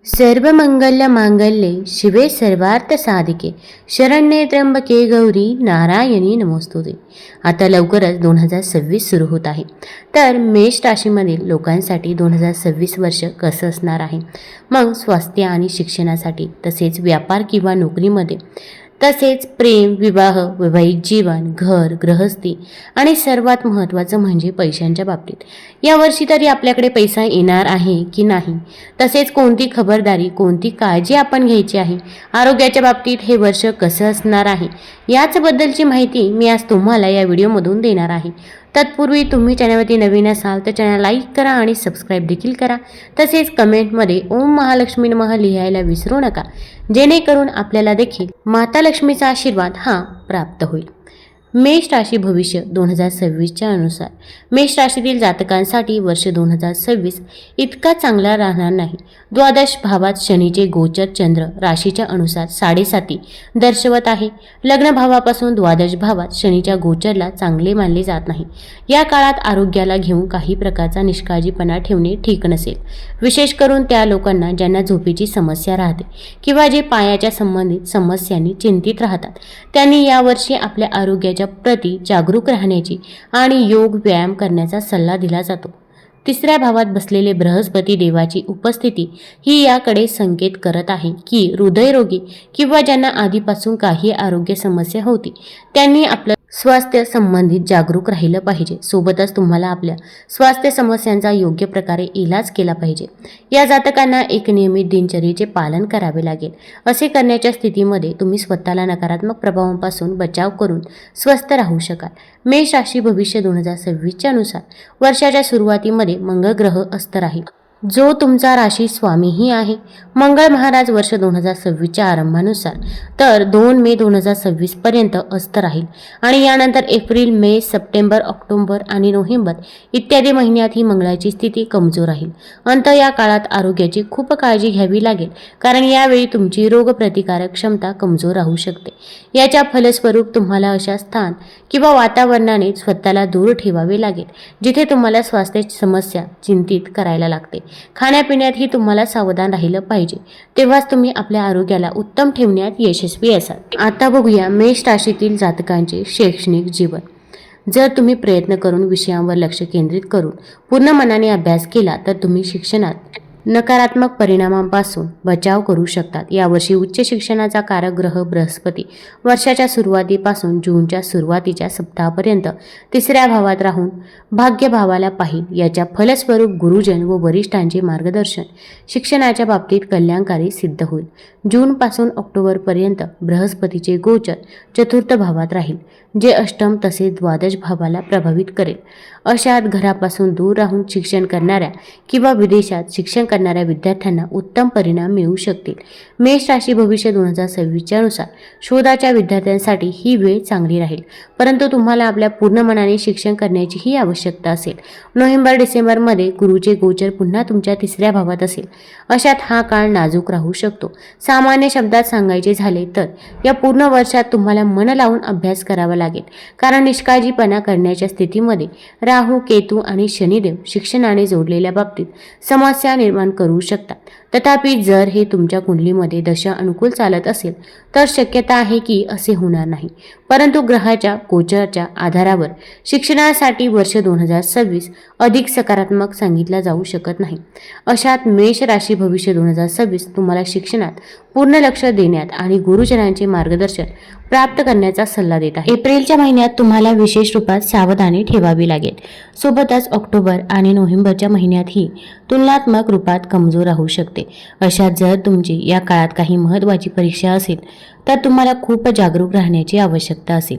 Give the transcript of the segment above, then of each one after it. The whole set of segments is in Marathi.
सर्वमंगल मांगल्ये शिवे सर्वार्थ साधिके शरण्ये त्र्यंबके गौरी नारायणी नमोस्तुते। आता लवकरच 2026 सुरू होत आहे। तर मेष राशीमधील लोकांसाठी 2026 वर्ष कसं असणार आहे? मग स्वास्थ्य आणि शिक्षणासाठी, तसेच व्यापार किंवा नोकरीमध्ये, तसेच प्रेम, विवाह, वैवाहिक जीवन, घर, गृहस्थी आणि सर्वात महत्त्वाचं म्हणजे पैशांच्या बाबतीत यावर्षी तरी आपल्याकडे पैसा येणार आहे की नाही, तसेच कोणती खबरदारी, कोणती काळजी आपण घ्यायची आहे, आरोग्याच्या बाबतीत हे वर्ष कसं असणार आहे याचबद्दलची माहिती मी आज तुम्हाला या व्हिडिओमधून देणार आहे। तत्पूर्वी तुम्ही चॅनलवरती नवीन असाल तर चॅनल लाईक करा आणि सबस्क्राईब देखील करा। तसेच कमेंटमध्ये ओम महालक्ष्मी नमः लिहायला विसरू नका, जेणेकरून आपल्याला देखील माता लक्ष्मीचा आशीर्वाद हा प्राप्त होईल। मेष राशी भविष्य 2026च्या अनुसार मेष राशीतील जातकांसाठी वर्ष 2026 इतका चांगला राहणार नाही। द्वादश भावात शनीचे गोचर चंद्र राशीच्या अनुसार 7.5 दर्शवत आहे। लग्न भावापासून द्वादश भावात शनीच्या गोचरला चांगले मानले जात नाही। या काळात आरोग्याला घेऊन काही प्रकारचा निष्काळजीपणा ठेवणे ठीक नसेल, विशेष करून त्या लोकांना ज्यांना झोपेची समस्या राहते किंवा जे पायाच्या संबंधित समस्यांनी चिंतित राहतात। त्यांनी यावर्षी आपल्या आरोग्याच्या प्रति जागरूक राहण्याची आणि योग व्यायाम करण्याचा सल्ला दिला जातो। तिसऱ्या भावात बसलेले बृहस्पती देवाची उपस्थिती ही याकडे संकेत करत आहे की हृदयरोगी किंवा ज्यांना आधीपासून काही आरोग्य समस्या होती त्यांनी आपलं स्वास्थ्य संबंधित जागरूक राहिलं पाहिजे। सोबतच तुम्हाला आपल्या स्वास्थ्य समस्यांचा योग्य प्रकारे इलाज केला पाहिजे। या जातकांना एक नियमित दिनचर्येचे पालन करावे लागेल। असे करण्याच्या स्थितीमध्ये तुम्ही स्वतःला नकारात्मक प्रभावांपासून बचाव करून स्वस्थ राहू शकाल। मेष राशी भविष्य 2026च्या अनुसार वर्षाच्या सुरुवातीमध्ये मंगळ ग्रह अस्थ राहील, जो तुमचा राशी स्वामीही आहे। मंगळ महाराज वर्ष 2026च्या आरंभानुसार तर 2 मे 2026 पर्यंत अस्थ राहील आणि यानंतर एप्रिल, मे, सप्टेंबर, ऑक्टोबर आणि नोव्हेंबर इत्यादी महिन्यात ही मंगळाची स्थिती कमजोर राहील। या काळात आरोग्याची खूप काळजी घ्यावी लागेल, कारण यावेळी तुमची रोगप्रतिकारक क्षमता कमजोर राहू शकते। याच्या फलस्वरूप तुम्हाला अशा स्थान किंवा वातावरणाने स्वतःला दूर ठेवावे लागेल जिथे तुम्हाला स्वास्थ्य समस्या चिंतित करायला लागते। खाण्यापिण्यातही तुम्हाला सावधान राहिलं पाहिजे, तेव्हाच तुम्ही आपल्या आरोग्याला उत्तम ठेवण्यात यशस्वी असाल। आता बघूया मेष राशीतील जातकांचे शैक्षणिक जीवन। जर तुम्ही प्रयत्न करून विषयांवर लक्ष केंद्रित करून पूर्ण मनाने अभ्यास केला तर तुम्ही शिक्षणात नकारात्मक परिणामांपासून बचाव करू शकतात। यावर्षी उच्च शिक्षणाचा कारक ग्रह बृहस्पती वर्षाच्या सुरुवातीपासून जूनच्या सुरुवातीच्या सप्ताहापर्यंत तिसऱ्या भावात राहून भाग्य भावाला पाहिल। याच्या फलस्वरूप गुरुजन व वरिष्ठांचे मार्गदर्शन शिक्षणाच्या बाबतीत कल्याणकारी सिद्ध होईल। जूनपासून ऑक्टोबरपर्यंत बृहस्पतीचे गोचर चतुर्थ भावात राहील, जे अष्टम तसेच द्वादश भावाला प्रभावित करेल। अशात घरापासून दूर राहून शिक्षण करणाऱ्या किंवा विदेशात शिक्षण करणाऱ्या विद्यार्थ्यांना उत्तम परिणाम मिळू शकतील। मेष राशी भविष्य 2026च्या अनुसार शोधाच्या विद्यार्थ्यांसाठी ही वेळ चांगली राहील, परंतु तुम्हाला आपल्या पूर्ण मनाने शिक्षण करण्याचीही आवश्यकता असेल। नोव्हेंबर-डिसेंबरमध्ये गुरुचे गोचर पुन्हा तुमच्या तिसऱ्या भावात असेल। अशात हा काळ नाजूक राहू शकतो। सामान्य शब्दात सांगायचे झाले तर या पूर्ण वर्षात तुम्हाला मन लावून अभ्यास करावा लागेल, कारण निष्काळजीपणा करण्याच्या स्थितीमध्ये राहू, केतू आणि शनिदेव शिक्षणाने जोडलेल्या बाबतीत समस्या निर्माण करू शकतात। तथापि जर हे तुमच्या कुंडलीमध्ये दशा अनुकूल चालत असेल तर शक्यता आहे की असे होणार नाही, परंतु ग्रहाच्या गोचराच्या आधारावर शिक्षणासाठी वर्ष 2026 अधिक सकारात्मक सांगितला जाऊ शकत नाही। अशात मेष राशी भविष्य 2026 तुम्हाला शिक्षणात पूर्ण लक्ष देण्यात आणि गुरुजनांचे मार्गदर्शन प्राप्त करण्याचा सल्ला देत आहे। एप्रिलच्या महिन्यात तुम्हाला विशेष रूपात सावधानी ठेवावी लागेल। सोबतच ऑक्टोबर आणि नोव्हेंबरच्या महिन्यातही तुलनात्मक रूपात कमजोर राहू शकते। अशात जर तुमची या काळात काही महत्त्वाची परीक्षा असेल तर तुम्हाला खूप जागरूक राहण्याची आवश्यकता असेल।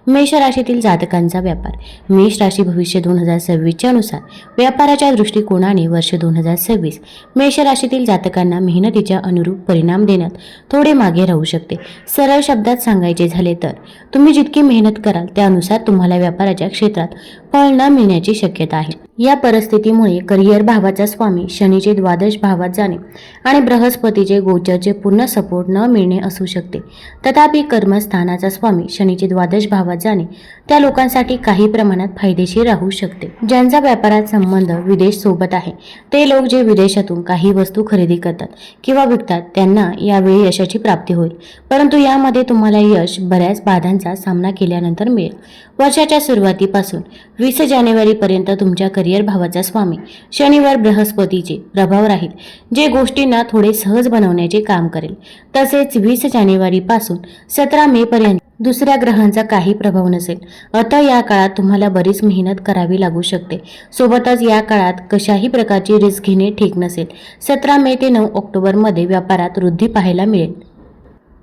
मेष राशीतील जातकांचा व्यापार। मेष राशी भविष्य 2026च्या अनुसार व्यापाराच्या दृष्टिकोनाने वर्ष 2026 मेष राशीतील जातकांना मेहनतीच्या अनुरूप परिणाम देण्यात थोडे मागे राहू शकते। सरळ शब्दात सांगायचे झाले तर तुम्ही जितकी मेहनत कराल त्यानुसार तुम्हाला व्यापाराच्या क्षेत्रात फळ न मिळण्याची शक्यता आहे। या परिस्थितीमुळे करिअर भावाचा स्वामी शनीचे द्वादश भावात जाणे आणि बृहस्पतीचे गोचरचे पूर्ण सपोर्ट न मिळणे असू शकते। तथापि कर्मस्थानाचा स्वामी शनीचे द्वादश भावात जाणे त्या लोकांसाठी काही प्रमाणात फायदेशीर राहू शकते. ज्यांचा व्यापारात संबंध विदेश सोबत आहे ते लोक जे विदेशातून काही वस्तू खरेदी करतात किंवा विकतात त्यांना यावेळी यशाची प्राप्ती होईल. परंतु यामध्ये तुम्हाला यश बऱ्याच बाधांचा सामना केल्यानंतर मिळेल. वर्षाच्या सुरुवातीपासून 20 जानेवारीपर्यंत तुमच्या करिअर भावाचा स्वामी शनिवार बृहस्पतीचे प्रभाव राहील, जे गोष्टींना थोडे सहज बनवण्याचे काम करेल. तसेच 20 जानेवारीपासून 17 मे पर्यंत दुसऱ्या ग्रहांचा काही प्रभाव नसेल. आता या काळात तुम्हाला बरीच मेहनत करावी लागू शकते. सोबतच या काळात कशाही प्रकारची रिस्क घेणे ठीक नसेल. 17 मे ते 9 ऑक्टोबरमध्ये व्यापारात वृद्धी पाहायला मिळेल,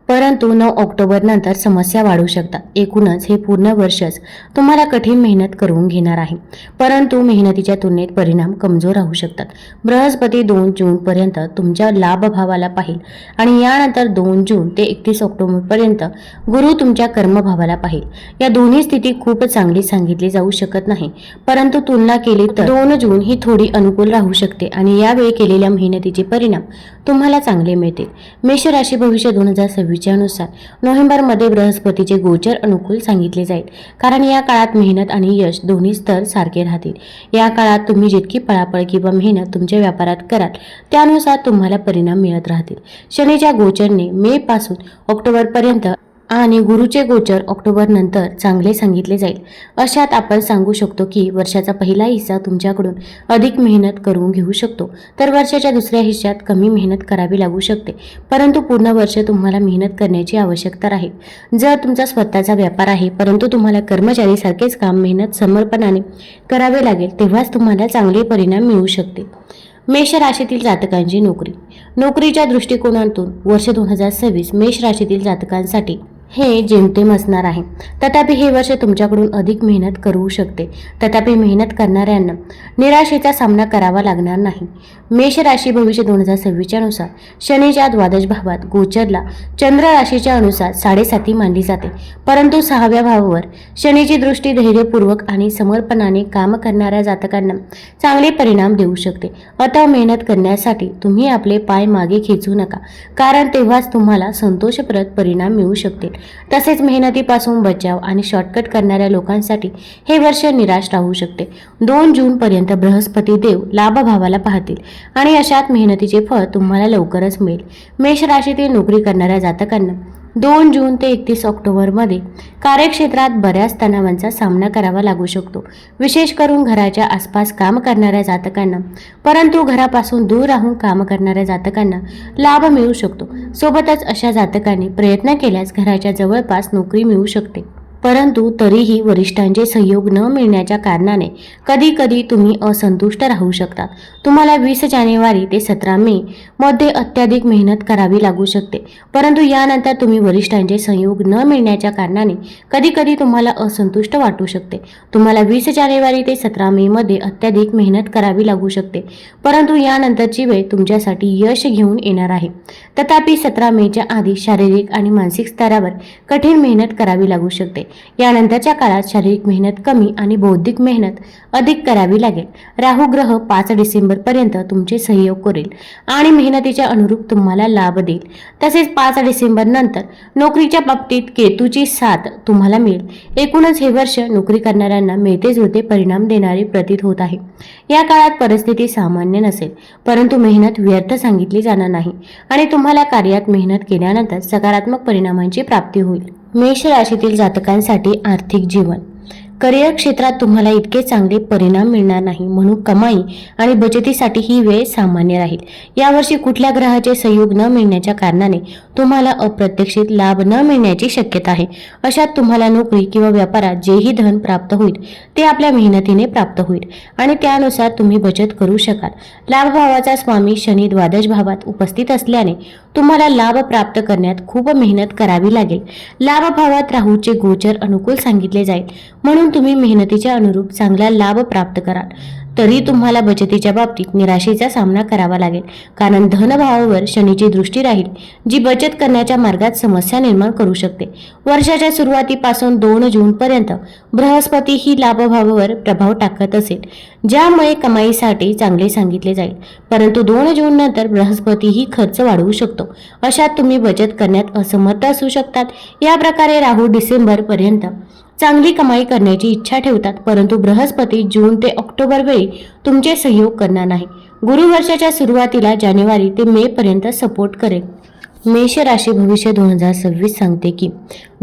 परंतु 9 ऑक्टोबर नंतर समस्या वाढू शकतात. एकूणच हे पूर्ण वर्षच तुम्हाला कठीण मेहनत करून घेणार आहे, परंतु मेहनतीच्या तुलनेत परिणाम कमजोर राहू शकतात. बृहस्पती 2 जून पर्यंत तुमच्या लाभ भावाला पाहिल आणि यानंतर 2 जून ते 31 ऑक्टोबर पर्यंत गुरु तुमच्या कर्मभावाला पाहिल. या दोन्ही स्थिती खूप चांगली सांगितली जाऊ शकत नाही, परंतु तुलना केली तर 2 जून ही थोडी अनुकूल राहू शकते आणि यावेळी केलेल्या मेहनतीचे परिणाम तुम्हाला चांगले मिळतील. मेष राशी भविष्य 2026 नुसार नोव्हेंबरमध्ये बृहस्पतीचे गोचर अनुकूल सांगितले जाईल, कारण या काळात मेहनत आणि यश दोन्ही स्तर सारखे राहतील. या काळात तुम्ही जितकी पळापळ किंवा मेहनत तुमच्या व्यापारात कराल त्यानुसार तुम्हाला परिणाम मिळत राहतील. शनीच्या गोचरने मे पासून ऑक्टोबर पर्यंत आणि गुरुचे गोचर ऑक्टोबर नंतर चांगले सांगितले जाईल. अशात आपण सांगू शकतो की वर्षाचा पहिला हिस्सा तुमच्याकडून अधिक मेहनत करून घेऊ शकतो, तर वर्षाच्या दुसऱ्या हिस्स्यात कमी मेहनत करावी लागू शकते. परंतु पूर्ण वर्ष तुम्हाला मेहनत करण्याची आवश्यकता राहील. जर तुमचा स्वतःचा व्यापार आहे परंतु तुम्हाला कर्मचारीसारखेच काम मेहनत समर्पणाने करावे लागेल, तेव्हाच तुम्हाला चांगले परिणाम मिळू शकते. मेष राशीतील जातकांची नोकरीच्या दृष्टिकोनातून वर्ष 2026 मेष राशीतील जातकांसाठी हे जेमतेम असणार आहे. तथापि हे वर्ष तुमच्याकडून अधिक मेहनत करू शकते. तथापि मेहनत करणाऱ्यांना निराशेचा सामना करावा लागणार नाही. मेष राशी भविष्य 2026 नुसार शनीच्या द्वादश भावात गोचरला चंद्र राशीच्या अनुसार 7.5 मानली जाते, परंतु 6व्या भावावर शनीची दृष्टी धैर्यपूर्वक आणि समर्पणाने काम करणाऱ्या जातकांना चांगले परिणाम देऊ शकते. आता मेहनत करण्यासाठी तुम्ही आपले पाय मागे खेचू नका, कारण तेव्हाच तुम्हाला संतोषप्रद परिणाम मिळू शकतील. तसेच मेहनतीपासून बचाव आणि शॉर्टकट करणाऱ्या लोकांसाठी हे वर्ष निराश राहू शकते. 2 जून पर्यंत बृहस्पती देव लाभ भावाला पाहतील आणि अशात मेहनतीचे फळ तुम्हाला लवकरच मिळेल. मेष राशीतील नोकरी करणाऱ्या जातकांना 2 जून ते 31 ऑक्टोबरमध्ये कार्यक्षेत्रात बऱ्याच तणावांचा सामना करावा लागू शकतो, विशेष करून घराच्या आसपास काम करणाऱ्या जातकांना. परंतु घरापासून दूर राहून काम करणाऱ्या जातकांना लाभ मिळू शकतो. सोबतच अशा जातकांनी प्रयत्न केल्यास घराच्या जवळपास नोकरी मिळू शकते, परंतु तरीही वरिष्ठांचे सहयोग न मिळण्याच्या कारणाने कधी कधी तुम्ही असंतुष्ट राहू शकता. तुम्हाला 20 जानेवारी ते 17 मे मध्ये अत्याधिक मेहनत करावी लागू शकते, परंतु यानंतर तुम्ही वरिष्ठांचे सहयोग न मिळण्याच्या कारणाने कधी कधी तुम्हाला असंतुष्ट वाटू शकते. तुम्हाला 20 जानेवारी ते 17 मे मध्ये अत्याधिक मेहनत करावी लागू शकते, परंतु यानंतरची वेळ तुमच्यासाठी यश घेऊन येणार आहे. तथापि 17 मेच्या आधी शारीरिक आणि मानसिक स्तरावर कठीण मेहनत करावी लागू शकते. यानंतरच्या काळात शारीरिक मेहनत कमी आणि बौद्धिक मेहनत अधिक करावी लागेल. राहू ग्रह 5 डिसेंबर पर्यंत तुमचे सहयोग करेल आणि मेहनतीच्या अनुरूप तुम्हाला लाभ देईल. तसेच 5 डिसेंबर नंतर नोकरीच्या बाबतीत केतूची साथ तुम्हाला मिळेल. एकूणच हे वर्ष नोकरी करणाऱ्यांना मिळते जुळते परिणाम देणारे प्रतीत होत आहे. या काळात परिस्थिती सामान्य नसेल, परंतु मेहनत व्यर्थ सांगितली जाणार नाही आणि तुम्हाला कार्यात मेहनत केल्यानंतर सकारात्मक परिणामांची प्राप्ती होईल. मेष राशीतील जातकांसाठी आर्थिक जीवन करिअर क्षेत्रात तुम्हाला इतके चांगले परिणाम मिळणार नाही, म्हणून कमाई आणि बचतीसाठी ही वेळ सामान्य राहील. यावर्षी कुठल्या ग्रहाचे सहयोग न मिळण्याच्या कारणाने तुम्हाला अप्रत्याशित लाभ न मिळण्याची शक्यता आहे. अशात तुम्हाला नोकरी किंवा व्यापारात जेही धन प्राप्त होईल ते आपल्या मेहनतीने प्राप्त होईल आणि त्यानुसार तुम्ही बचत करू शकाल. लाभ भावाचा स्वामी शनी द्वादश भावात उपस्थित असल्याने तुम्हाला लाभ प्राप्त करण्यात खूप मेहनत करावी लागेल. लाभ भावात राहूचे गोचर अनुकूल सांगितले जाईल, म्हणून तुम्ही मेहनतीच्या अनुरूप चांगला लाभ प्राप्त कराल. तरी तुम्हाला बचतीच्या बाबतीत निराशेचा सामना करावा लागेल, कारण धनभावावर शनीची दृष्टी राहील, जी बचत करण्याच्या मार्गात समस्या निर्माण करू शकते. वर्षाच्या सुरुवातीपासून 2 जून पर्यंत बृहस्पती ही लाभभावावर प्रभाव टाकत असेल, ज्यामुळे कमाईसाठी चांगले सांगितले जाईल. परंतु 2 जून नंतर बृहस्पती ही खर्च वाढवू शकतो. अशात तुम्ही बचत करण्यात असमर्थ असू शकतात. या प्रकारे राहू डिसेंबर पर्यंत चांगली कमाई करण्याची इच्छा ठेवतात, परंतु बृहस्पती जून ते ऑक्टोबर वेळी तुमचे सहयोग करणार नाही. गुरु वर्षाच्या सुरुवातीला जानेवारी ते मे पर्यंत सपोर्ट करेल. मेष राशी भविष्य 2026 सांगते की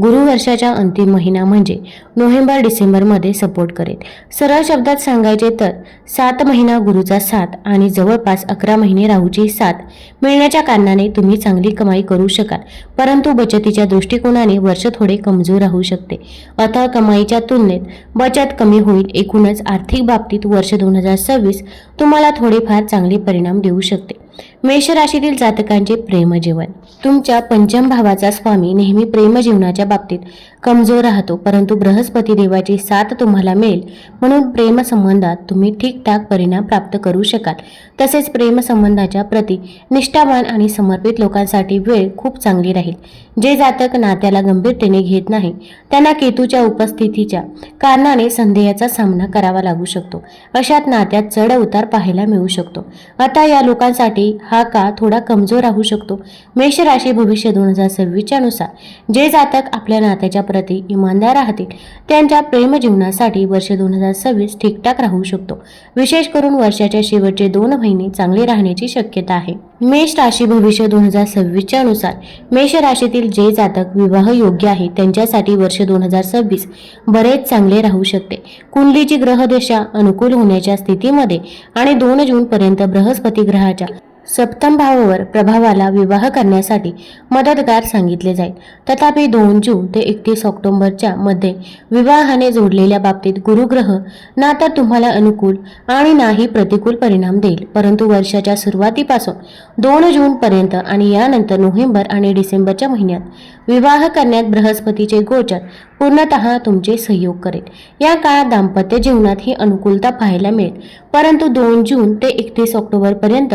गुरु वर्षाच्या अंतिम महिना म्हणजे नोव्हेंबर डिसेंबरमध्ये सपोर्ट करेल. सरळ शब्दात सांगायचे तर 7 महिना गुरुचा साथ आणि जवळपास 11 महिने राहूची साथ मिळण्याच्या कारणाने तुम्ही चांगली कमाई करू शकाल, परंतु बचतीच्या दृष्टिकोनाने वर्ष थोडे कमजोर राहू शकते. अतः कमाईच्या तुलनेत बचत कमी होईल. एकूणच आर्थिक बाबतीत वर्ष 2026 तुम्हाला थोडेफार चांगले परिणाम देऊ शकते. मेष राशीतील जातकांचे प्रेमजीवन. तुमच्या पंचम भावाचा स्वामी नेहमी प्रेमजीवनाच्या बाबतीत कमजोर राहतो, परंतु बृहस्पती देवाची साथ तुम्हाला मिळेल, म्हणून प्रेमसंबंधात तुम्ही ठीकठाक परिणाम प्राप्त करू शकाल. तसेच प्रेमसंबंधाच्या प्रति निष्ठावान आणि समर्पित लोकांसाठी वेळ खूप चांगली राहील. जे जातक नात्याला गंभीरतेने घेत नाही त्यांना केतूच्या उपस्थितीच्या कारणाने संदेहाचा सामना करावा लागू शकतो. अशात नात्यात चढ उतार पाहायला मिळू शकतो. आता या लोकांसाठी हा काळ थोडा कमजोर राहू शकतो. मेष राशी भविष्य 2026 नुसार जे जातक आपल्या नात्याच्या प्रति इमानदार राहतील त्यांच्या प्रेमजीवनासाठी वर्ष 2026 ठीकठाक राहू शकतो. विशेष करून वर्षाच्या शेवटचे 2 महिने चांगले राहण्याची शक्यता आहे. मेष राशी भविष्य 2026 नुसार मेष राशीतील जे जातक विवाह योग्य आहे त्यांच्यासाठी वर्ष 2026 बरेच चांगले राहू शकते. कुंडलीची ग्रहदशा अनुकूल होण्याच्या स्थितीमध्ये आणि 2 जून पर्यंत बृहस्पती ग्रहाच्या सप्तम भावावर प्रभावाला विवाह करण्यासाठी मदतगार सांगितले जाईल. तथापि 2 जून ते 31 ऑक्टोबरच्या मध्ये विवाहाने जोडलेल्या बाबतीत गुरुग्रह ना तर तुम्हाला अनुकूल आणि नाही प्रतिकूल परिणाम देईल, परंतु वर्षाच्या सुरुवातीपासून 2 जून पर्यंत आणि यानंतर नोव्हेंबर आणि डिसेंबरच्या महिन्यात विवाह करण्यात बृहस्पतीचे गोचर पूर्णतः तुमचे सहयोग करेल. या काळात दाम्पत्य जीवनात ही अनुकूलता पाहायला मिळेल, परंतु 2 जून ते 31 ऑक्टोबर पर्यंत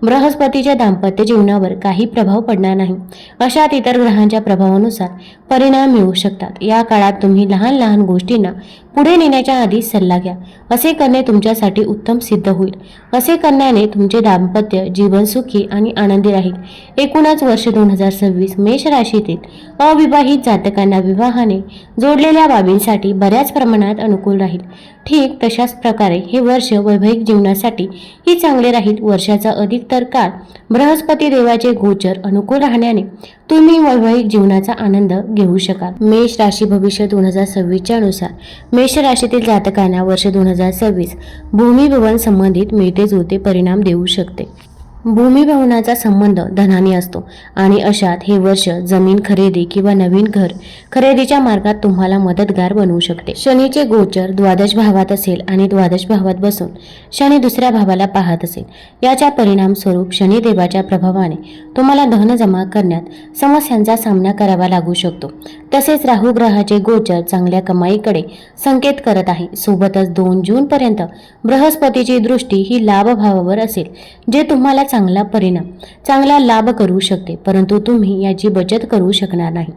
बृहस्पतीच्या दाम्पत्य जीवनावर काही प्रभाव पडणार नाही. अशात इतर ग्रहांच्या प्रभावानुसार परिणाम मिळू शकतात. या काळात तुम्ही लहान लहान गोष्टींना पुढे नेण्याच्या आधी सल्ला घ्या. असे करणे तुमच्यासाठी उत्तम सिद्ध होईल. असे करण्याने तुमचे दाम्पत्य जीवन सुखी आणि आनंदी राहील. एकूणच वर्ष 2026 मेष राशीतील अविवाहित जातकांना विवाहाने जोडलेल्या बाबींसाठी बऱ्याच प्रमाणात अनुकूल राहील. ठीक तशाच प्रकारे हे वर्ष वैवाहिक जीवनासाठी ही चांगले राहील. वर्षाचा अधिकतर काळ बृहस्पती देवाचे गोचर अनुकूल राहण्याने तुम्ही वैवाहिक जीवनाचा आनंद घेऊ शकाल. मेष राशी भविष्य 2026 नुसार मेष राशीतील जातकांना वर्ष 2026 भूमी भवन संबंधित मिळते जुळते परिणाम देऊ शकते. भूमी भवनाचा संबंध धनाने असतो आणि अशात हे वर्ष जमीन खरेदी किंवा नवीन घर खरेदीच्या मार्गात तुम्हाला मदतगार बनवू शकते. शनीचे गोचर द्वादश भावात असेल आणि द्वादश भावात बसून शनी दुसऱ्या भावाला पाहत असेल. याच्या परिणाम स्वरूप शनिदेवाच्या प्रभावाने तुम्हाला धन जमा करण्यात समस्यांचा सामना करावा लागू शकतो. तसेच राहू ग्रहाचे गोचर चांगल्या कमाईकडे संकेत करत आहे. सोबतच 2 जून पर्यंत बृहस्पतीची दृष्टी ही लाभ भावावर असेल, जे तुम्हाला चांगला लाभ करू शकते, परंतु तुम्ही याची बचत करू शकणार नाही,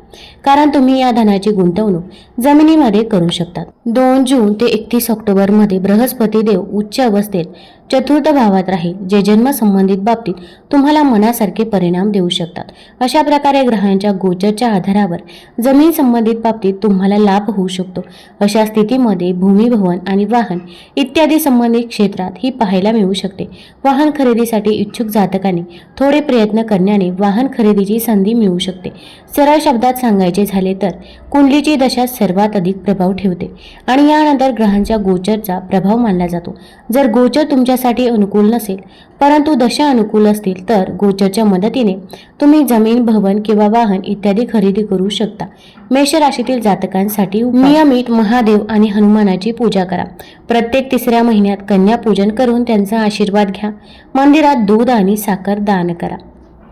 कारण तुम्ही या धनाची गुंतवणूक जमिनीमध्ये करू शकता. 2 जून ते 31 ऑक्टोबर मध्ये बृहस्पती देव उच्च अवस्थेत चतुर्थ भावात राहील, जे जन्म संबंधित बाबतीत तुम्हाला मनासारखे परिणाम देऊ शकतात. अशा प्रकारे ग्रहांच्या गोचरच्या आधारावर जमीन संबंधित बाबतीत तुम्हाला लाभ होऊ शकतो. अशा स्थितीमध्ये भूमी भवन आणि वाहन इत्यादी संबंधित क्षेत्रात ही पाहायला मिळू शकते. वाहन खरेदीसाठी इच्छुक जातकांनी थोडे प्रयत्न करण्याने वाहन खरेदीची संधी मिळू शकते. सरळ शब्दात सांगायचे झाले तर कुंडलीची दशा सर्वात अधिक प्रभाव ठेवते आणि यानंतर ग्रहांच्या गोचरचा प्रभाव मानला जातो. जर गोचर तुमच्यासाठी अनुकूल नसेल परंतु दशा अनुकूल असतील तर गोचरच्या मदतीने तुम्ही जमीन भवन किंवा वाहन इत्यादी खरेदी करू शकता. मेष राशीतील जातकांसाठी नियमित महादेव आणि हनुमानाची पूजा करा. प्रत्येक 3ऱ्या महिन्यात कन्या पूजन करून त्यांचा आशीर्वाद घ्या. मंदिरात दूध आणि साखर दान करा.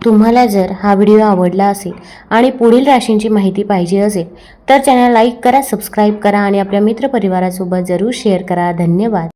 तुम्हाला जर हा व्हिडिओ आवडला असेल आणि पुढील राशींची माहिती पाहिजे असेल तर चॅनल लाईक करा, सबस्क्राईब करा आणि आपल्या मित्रपरिवारासोबत जरूर शेअर करा. धन्यवाद.